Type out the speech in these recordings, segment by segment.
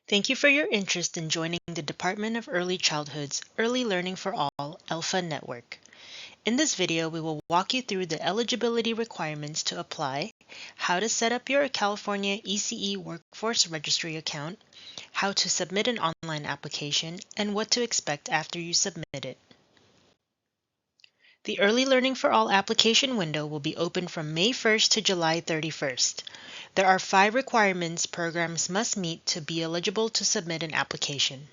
Thank you for your interest in joining the Department of Early Childhood's Early Learning for All Alpha Network. In this video, we will walk you through the eligibility requirements to apply, how to set up your California ECE Workforce Registry account, how to submit an online application, and what to expect after you submit it. The Early Learning for All application window will be open from May 1st to July 31st. There are 5 requirements programs must meet to be eligible to submit an application.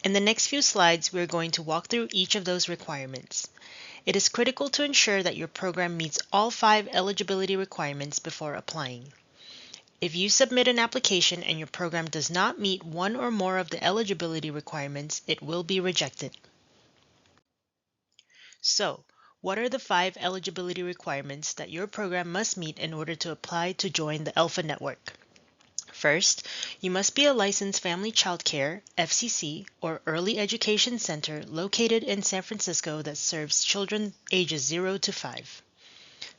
In the next few slides, we are going to walk through each of those requirements. It is critical to ensure that your program meets all 5 eligibility requirements before applying. If you submit an application and your program does not meet one or more of the eligibility requirements, it will be rejected. So, what are the 5 eligibility requirements that your program must meet in order to apply to join the Alpha Network? First, you must be a licensed family child care (FCC) or early education center located in San Francisco that serves children ages 0 to 5.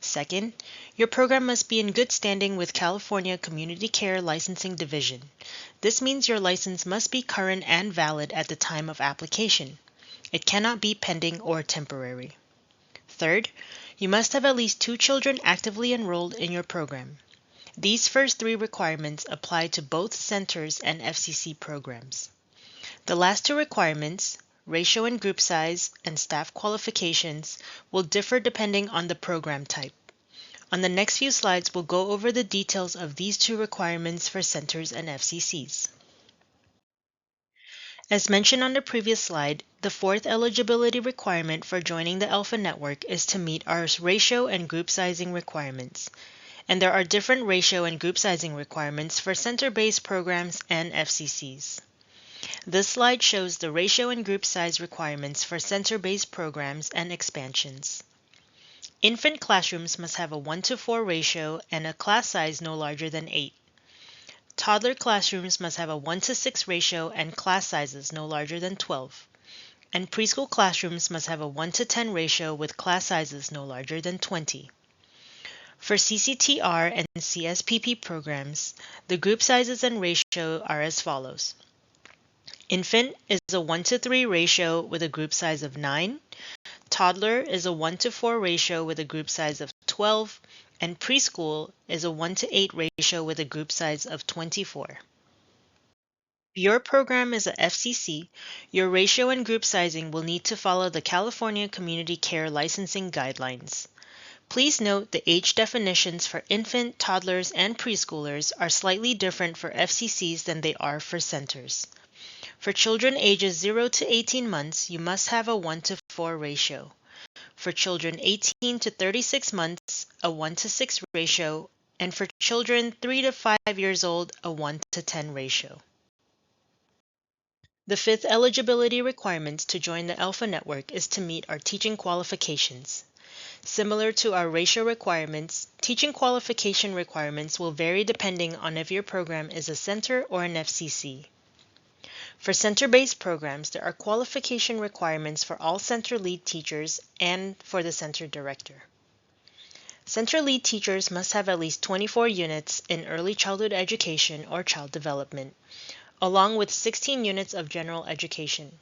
Second, your program must be in good standing with California Community Care Licensing Division. This means your license must be current and valid at the time of application. It cannot be pending or temporary. Third, you must have at least 2 children actively enrolled in your program. These first 3 requirements apply to both centers and FCC programs. The last 2 requirements, ratio and group size, and staff qualifications, will differ depending on the program type. On the next few slides, we'll go over the details of these 2 requirements for centers and FCCs. As mentioned on the previous slide, the 4th eligibility requirement for joining the Alpha Network is to meet our ratio and group sizing requirements. And there are different ratio and group sizing requirements for center-based programs and FCCs. This slide shows the ratio and group size requirements for center-based programs and expansions. Infant classrooms must have a 1:4 ratio and a class size no larger than 8. Toddler classrooms must have a 1:6 ratio and class sizes no larger than 12. And preschool classrooms must have a 1:10 ratio with class sizes no larger than 20. For CCTR and CSPP programs, the group sizes and ratio are as follows. Infant is a 1:3 ratio with a group size of 9. Toddler is a 1:4 ratio with a group size of 12. And preschool is a 1:8 ratio with a group size of 24. If your program is a FCC, your ratio and group sizing will need to follow the California Community Care Licensing Guidelines. Please note the age definitions for infant, toddlers, and preschoolers are slightly different for FCCs than they are for centers. For children ages 0 to 18 months, you must have a 1:4 ratio. For children 18 to 36 months, a 1:6 ratio, and for children 3 to 5 years old, a 1:10 ratio. The 5th eligibility requirements to join the Alpha Network is to meet our teaching qualifications. Similar to our ratio requirements, teaching qualification requirements will vary depending on if your program is a center or an FCC. For center-based programs, there are qualification requirements for all center lead teachers and for the center director. Center lead teachers must have at least 24 units in early childhood education or child development, along with 16 units of general education.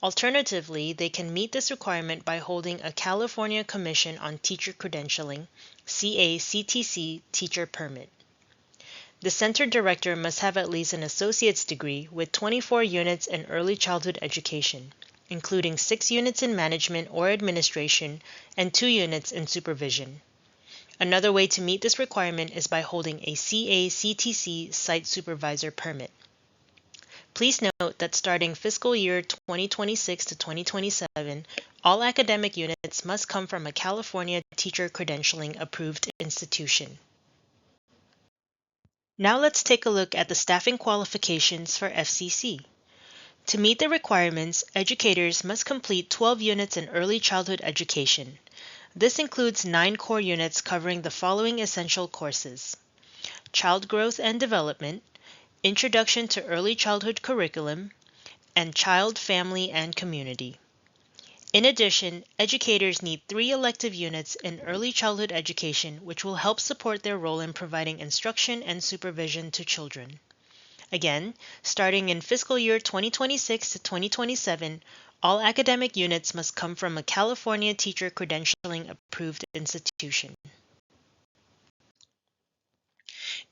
Alternatively, they can meet this requirement by holding a California Commission on Teacher Credentialing (CACTC) teacher permit. The center director must have at least an associate's degree with 24 units in early childhood education, including 6 units in management or administration and 2 units in supervision. Another way to meet this requirement is by holding a CACTC site supervisor permit. Please note that starting fiscal year 2026 to 2027, all academic units must come from a California Teacher Credentialing approved institution. Now let's take a look at the staffing qualifications for FCC. To meet the requirements, educators must complete 12 units in early childhood education. This includes 9 core units covering the following essential courses: Child Growth and Development, Introduction to Early Childhood Curriculum, and Child, Family, and Community. In addition, educators need 3 elective units in early childhood education, which will help support their role in providing instruction and supervision to children. Again, starting in fiscal year 2026 to 2027, all academic units must come from a California teacher credentialing approved institution.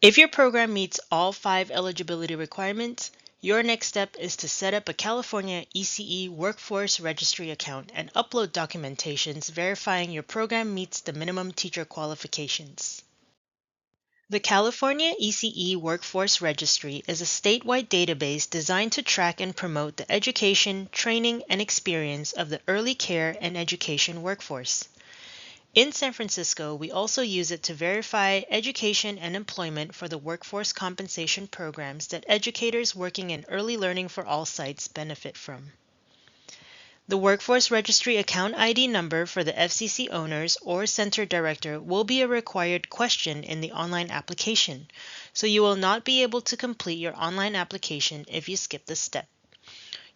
If your program meets all 5 eligibility requirements, your next step is to set up a California ECE Workforce Registry account and upload documentations verifying your program meets the minimum teacher qualifications. The California ECE Workforce Registry is a statewide database designed to track and promote the education, training, and experience of the early care and education workforce. In San Francisco, we also use it to verify education and employment for the workforce compensation programs that educators working in early learning for all sites benefit from. The Workforce Registry account ID number for the FCC owners or center director will be a required question in the online application, so you will not be able to complete your online application if you skip this step.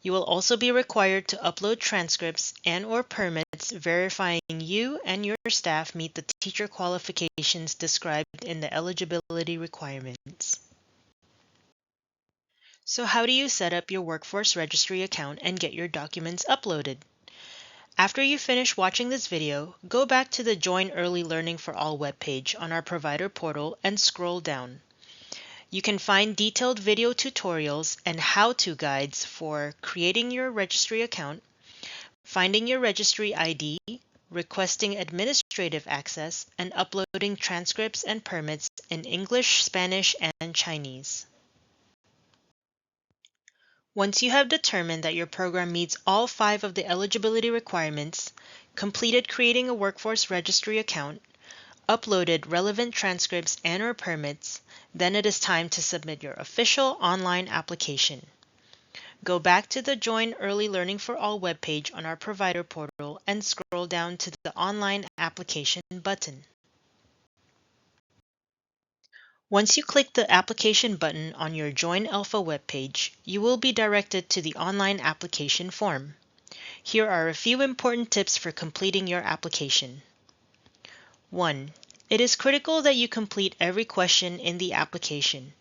You will also be required to upload transcripts and/or permits verifying you and your staff meet the teacher qualifications described in the eligibility requirements. So how do you set up your Workforce Registry account and get your documents uploaded? After you finish watching this video, go back to the Join Early Learning for All webpage on our provider portal and scroll down. You can find detailed video tutorials and how-to guides for creating your registry account, finding your registry ID, requesting administrative access, and uploading transcripts and permits in English, Spanish, and Chinese. Once you have determined that your program meets all 5 of the eligibility requirements, completed creating a Workforce Registry account, uploaded relevant transcripts and/or permits, then it is time to submit your official online application. Go back to the Join Early Learning for All webpage on our provider portal and scroll down to the Online Application button. Once you click the application button on your Join Alpha webpage, you will be directed to the online application form. Here are a few important tips for completing your application. 1. It is critical that you complete every question in the application.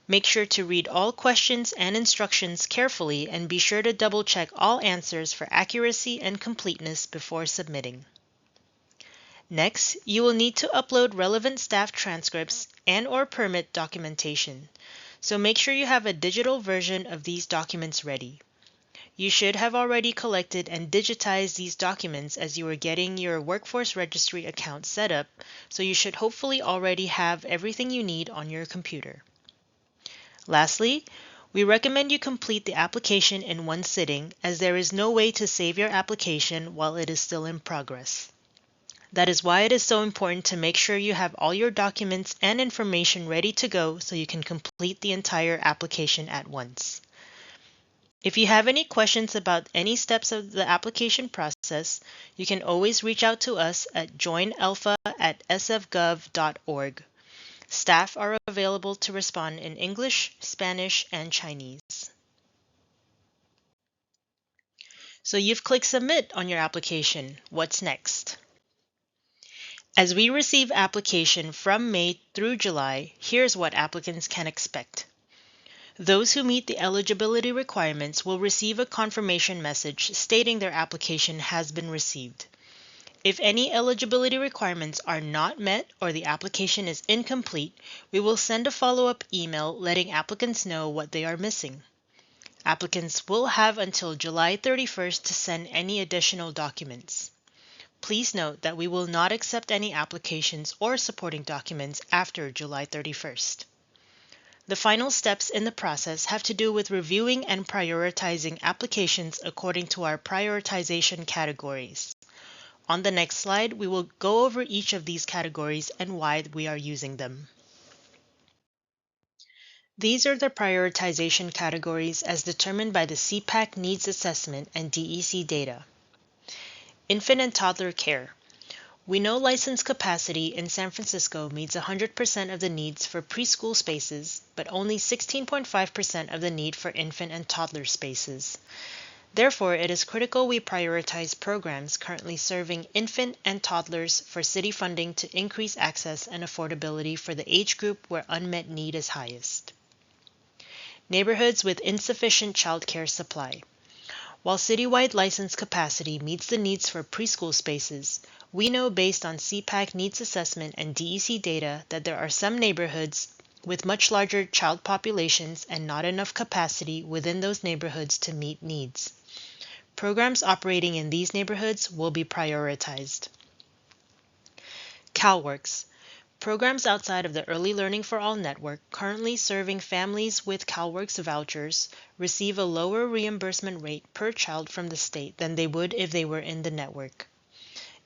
Make sure to read all questions and instructions carefully and be sure to double-check all answers for accuracy and completeness before submitting. Next, you will need to upload relevant staff transcripts and/or permit documentation, so make sure you have a digital version of these documents ready. You should have already collected and digitized these documents as you were getting your Workforce Registry account set up, so you should hopefully already have everything you need on your computer. Lastly, we recommend you complete the application in one sitting as there is no way to save your application while it is still in progress. That is why it is so important to make sure you have all your documents and information ready to go so you can complete the entire application at once. If you have any questions about any steps of the application process, you can always reach out to us at joinalpha@sfgov.org. Staff are available to respond in English, Spanish, and Chinese. So you've clicked Submit on your application. What's next? As we receive application from May through July, here's what applicants can expect. Those who meet the eligibility requirements will receive a confirmation message stating their application has been received. If any eligibility requirements are not met or the application is incomplete, we will send a follow-up email letting applicants know what they are missing. Applicants will have until July 31st to send any additional documents. Please note that we will not accept any applications or supporting documents after July 31st. The final steps in the process have to do with reviewing and prioritizing applications according to our prioritization categories. On the next slide, we will go over each of these categories and why we are using them. These are the prioritization categories as determined by the CPAC Needs Assessment and DEC data. Infant and toddler care. We know license capacity in San Francisco meets 100% of the needs for preschool spaces, but only 16.5% of the need for infant and toddler spaces. Therefore, it is critical we prioritize programs currently serving infant and toddlers for city funding to increase access and affordability for the age group where unmet need is highest. neighborhoods with insufficient childcare supply. While citywide license capacity meets the needs for preschool spaces, we know based on CPAC needs assessment and DEC data that there are some neighborhoods with much larger child populations and not enough capacity within those neighborhoods to meet needs. Programs operating in these neighborhoods will be prioritized. CalWORKs. Programs outside of the Early Learning for All network currently serving families with CalWORKs vouchers receive a lower reimbursement rate per child from the state than they would if they were in the network.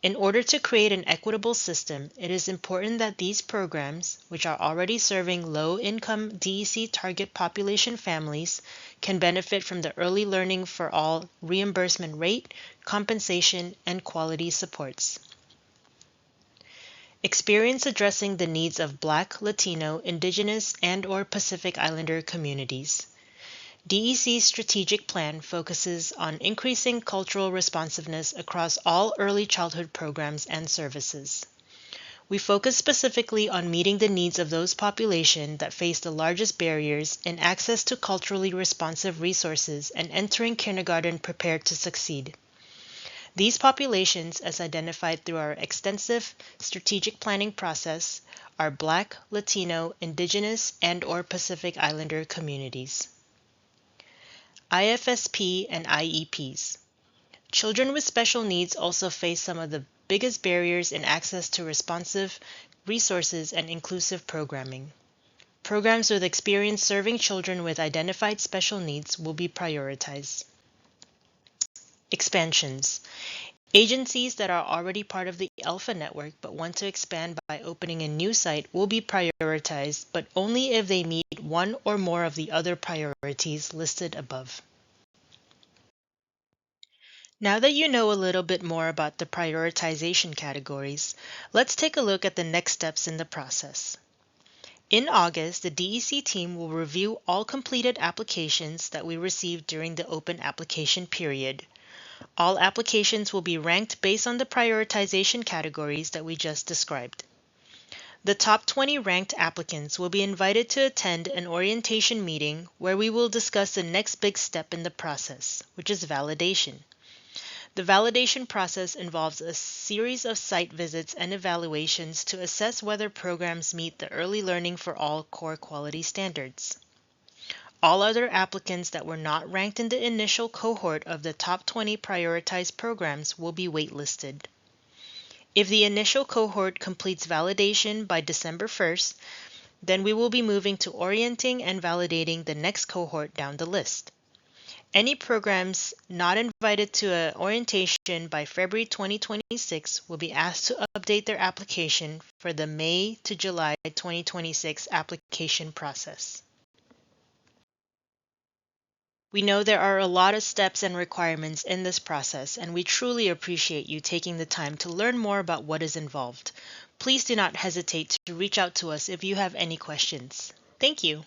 In order to create an equitable system, it is important that these programs, which are already serving low-income DEC target population families, can benefit from the Early Learning for All reimbursement rate, compensation, and quality supports. Experience addressing the needs of Black, Latino, Indigenous, and/or Pacific Islander communities. DEC's strategic plan focuses on increasing cultural responsiveness across all early childhood programs and services. We focus specifically on meeting the needs of those populations that face the largest barriers in access to culturally responsive resources and entering kindergarten prepared to succeed. These populations, as identified through our extensive strategic planning process, are Black, Latino, Indigenous, and/or Pacific Islander communities. IFSP and IEPs. Children with special needs also face some of the biggest barriers in access to responsive resources and inclusive programming. Programs with experience serving children with identified special needs will be prioritized. Expansions. Agencies that are already part of the Alpha network but want to expand by opening a new site will be prioritized, but only if they meet one or more of the other priorities listed above. Now that you know a little bit more about the prioritization categories, let's take a look at the next steps in the process. In August, the DEC team will review all completed applications that we received during the open application period. All applications will be ranked based on the prioritization categories that we just described. The top 20 ranked applicants will be invited to attend an orientation meeting where we will discuss the next big step in the process, which is validation. The validation process involves a series of site visits and evaluations to assess whether programs meet the Early Learning for All core quality standards. All other applicants that were not ranked in the initial cohort of the top 20 prioritized programs will be waitlisted. If the initial cohort completes validation by December 1st, then we will be moving to orienting and validating the next cohort down the list. Any programs not invited to an orientation by February 2026 will be asked to update their application for the May to July 2026 application process. We know there are a lot of steps and requirements in this process, and we truly appreciate you taking the time to learn more about what is involved. Please do not hesitate to reach out to us if you have any questions. Thank you.